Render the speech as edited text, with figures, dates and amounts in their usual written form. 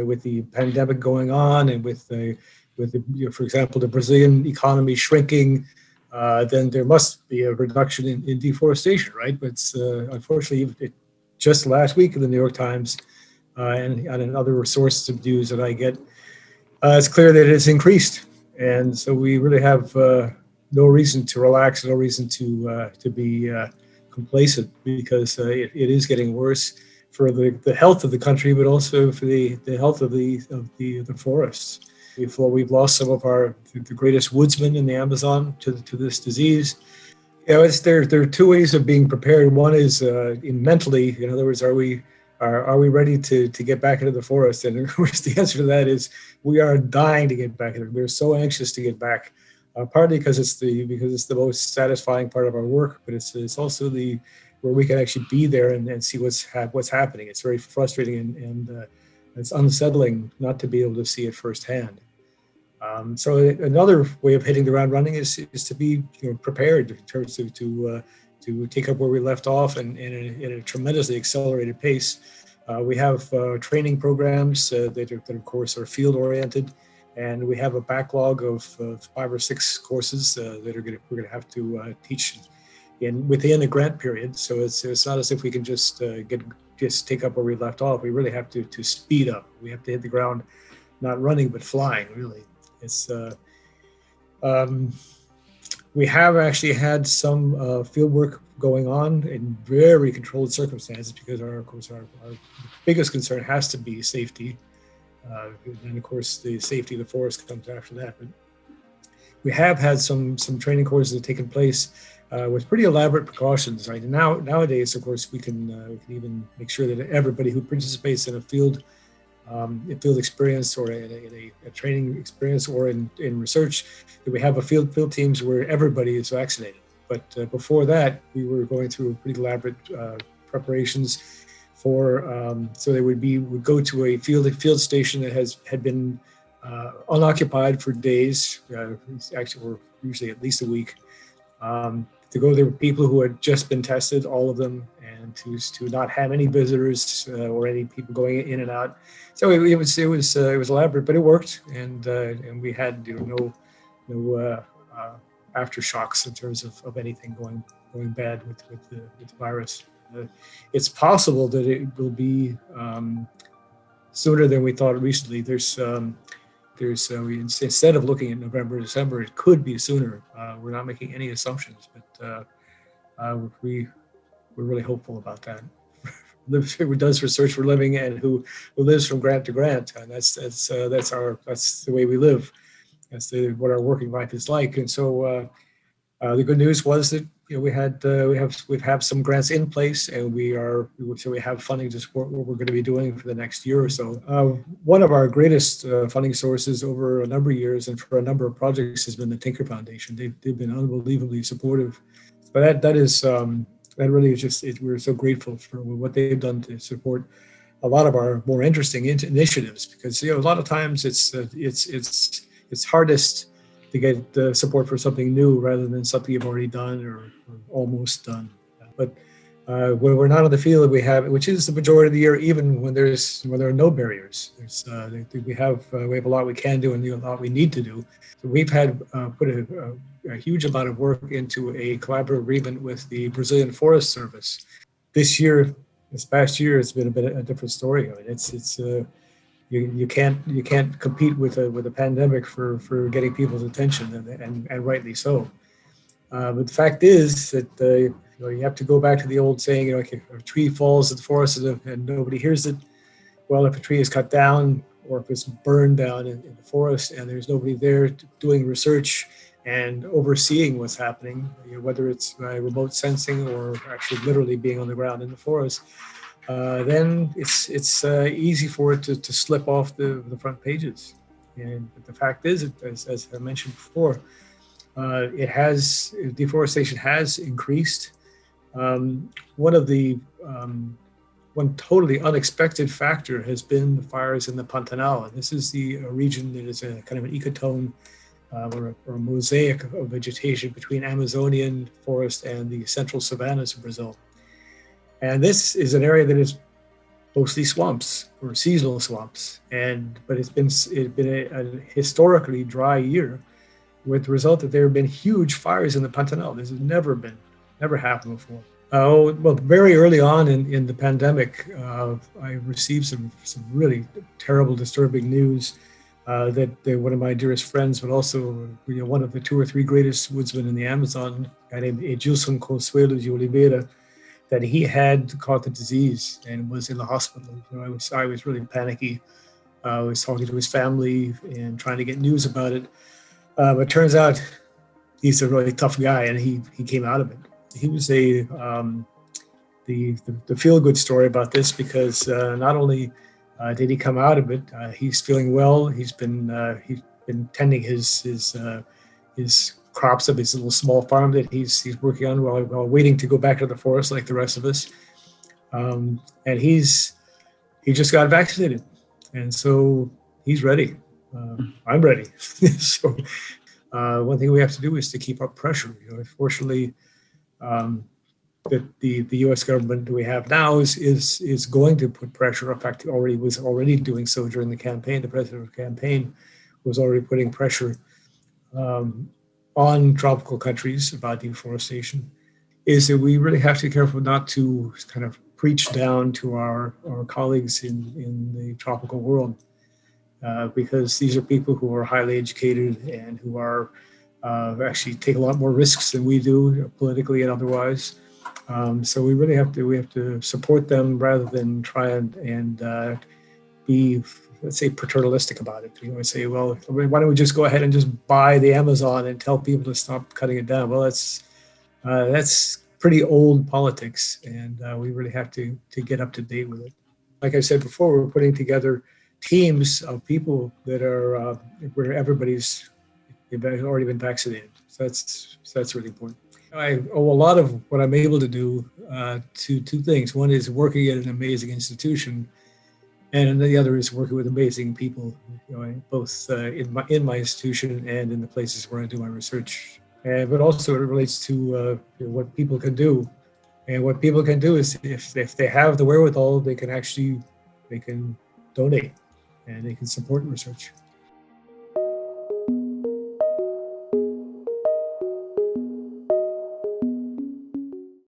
with the pandemic going on and with for example, the Brazilian economy shrinking, then there must be a reduction in deforestation, right? But unfortunately, just last week in the New York Times and in other sources of news that I get, it's clear that it's increased. And so we really have no reason to relax, no reason to be complacent, because it is getting worse for the health of the country, but also for the health of the forests. We've lost some of the greatest woodsmen in the Amazon to this disease. There are two ways of being prepared. One is mentally, in other words, are we ready to get back into the forest? And of course, the answer to that is we are dying to get back in. We're so anxious to get back, partly because it's the most satisfying part of our work, but it's also where we can actually be there and see what's happening. It's very frustrating and it's unsettling not to be able to see it firsthand. So another way of hitting the ground running is to be prepared in terms of to take up where we left off and in a tremendously accelerated pace. We have training programs that of course are field oriented, and we have a backlog of 5 or 6 courses that we're going to have to teach within a grant period. So it's not as if we can just take up where we left off. We really have to speed up. We have to hit the ground, not running but flying. Really, it's. We have actually had some field work going on in very controlled circumstances, because our biggest concern has to be safety. And of course, the safety of the forest comes after that. But we have had some training courses that have taken place with pretty elaborate precautions. Right nowadays, of course, we can even make sure that everybody who participates in a field experience or in a training experience or in research, that we have a field teams where everybody is vaccinated. But before that, we were going through pretty elaborate preparations for so they would go to a field station that had been unoccupied for days, actually or usually at least a week, to go there with people who had just been tested, all of them, and to not have any visitors or any people going in and out. So it was elaborate, but it worked, and we had no aftershocks in terms of anything going bad with the virus. It's possible that it will be sooner than we thought recently. Instead of looking at November, December, it could be sooner. We're not making any assumptions, but we're really hopeful about that. Who does research for a living and who lives from grant to grant, and that's the way we live. That's what our working life is like. And so the good news was that we have some grants in place, and we have funding to support what we're going to be doing for the next year or so. One of our greatest funding sources over a number of years and for a number of projects has been the Tinker Foundation. They've been unbelievably supportive. But that really is just we're so grateful for what they've done to support a lot of our more interesting initiatives, because a lot of times it's hardest to get the support for something new rather than something you've already done or almost done. But when we're not on the field, which is the majority of the year, even when there are no barriers. We have a lot we can do and a lot we need to do. So we've had put a huge amount of work into a collaborative agreement with the Brazilian Forest Service. This past year, it's been a different story. I mean, you can't compete with a pandemic for getting people's attention, and rightly so. But the fact is that you have to go back to the old saying, if a tree falls in the forest and nobody hears it, well, if a tree is cut down or if it's burned down in the forest and there's nobody there doing research and overseeing what's happening, whether it's remote sensing or actually literally being on the ground in the forest, then it's easy for it to slip off the front pages. And the fact is, as I mentioned before, deforestation has increased. One totally unexpected factor has been the fires in the Pantanal. And this is the region that is a kind of an ecotone or a mosaic of vegetation between Amazonian forest and the central savannas of Brazil. And this is an area that is mostly swamps or seasonal swamps. But it's been a historically dry year, with the result that there have been huge fires in the Pantanal. This has never happened before. Oh, well, very early on in the pandemic, I received some really terrible, disturbing news that one of my dearest friends, but also one of the two or three greatest woodsmen in the Amazon, a guy named Edilson Consuelo de Oliveira, that he had caught the disease and was in the hospital. I was really panicky. I was talking to his family and trying to get news about it. But it turns out he's a really tough guy, and he came out of it. He was the feel good story about this, because not only did he come out of it, he's feeling well. He's been tending his crops of his little small farm that he's working on while waiting to go back to the forest like the rest of us. And he just got vaccinated, and so he's ready. I'm ready. So one thing we have to do is to keep up pressure. Unfortunately, that the U.S. government we have now is going to put pressure. In fact, was already doing so during the campaign. The president's campaign was already putting pressure on tropical countries about deforestation. Is that we really have to be careful not to kind of preach down to our colleagues in the tropical world, because these are people who are highly educated and who are actually take a lot more risks than we do, politically and otherwise. So we really have to support them rather than try and be, let's say, paternalistic about it. Say, well, why don't we just go ahead and just buy the Amazon and tell people to stop cutting it down? Well, that's pretty old politics, and we really have to get up to date with it. Like I said before, we're putting together teams of people that are where everybody's already been vaccinated. So that's really important. I owe a lot of what I'm able to do to two things. One is working at an amazing institution, and the other is working with amazing people, both in my institution and in the places where I do my research. But also it relates to what people can do. And what people can do is, if they have the wherewithal, they can donate and they can support research.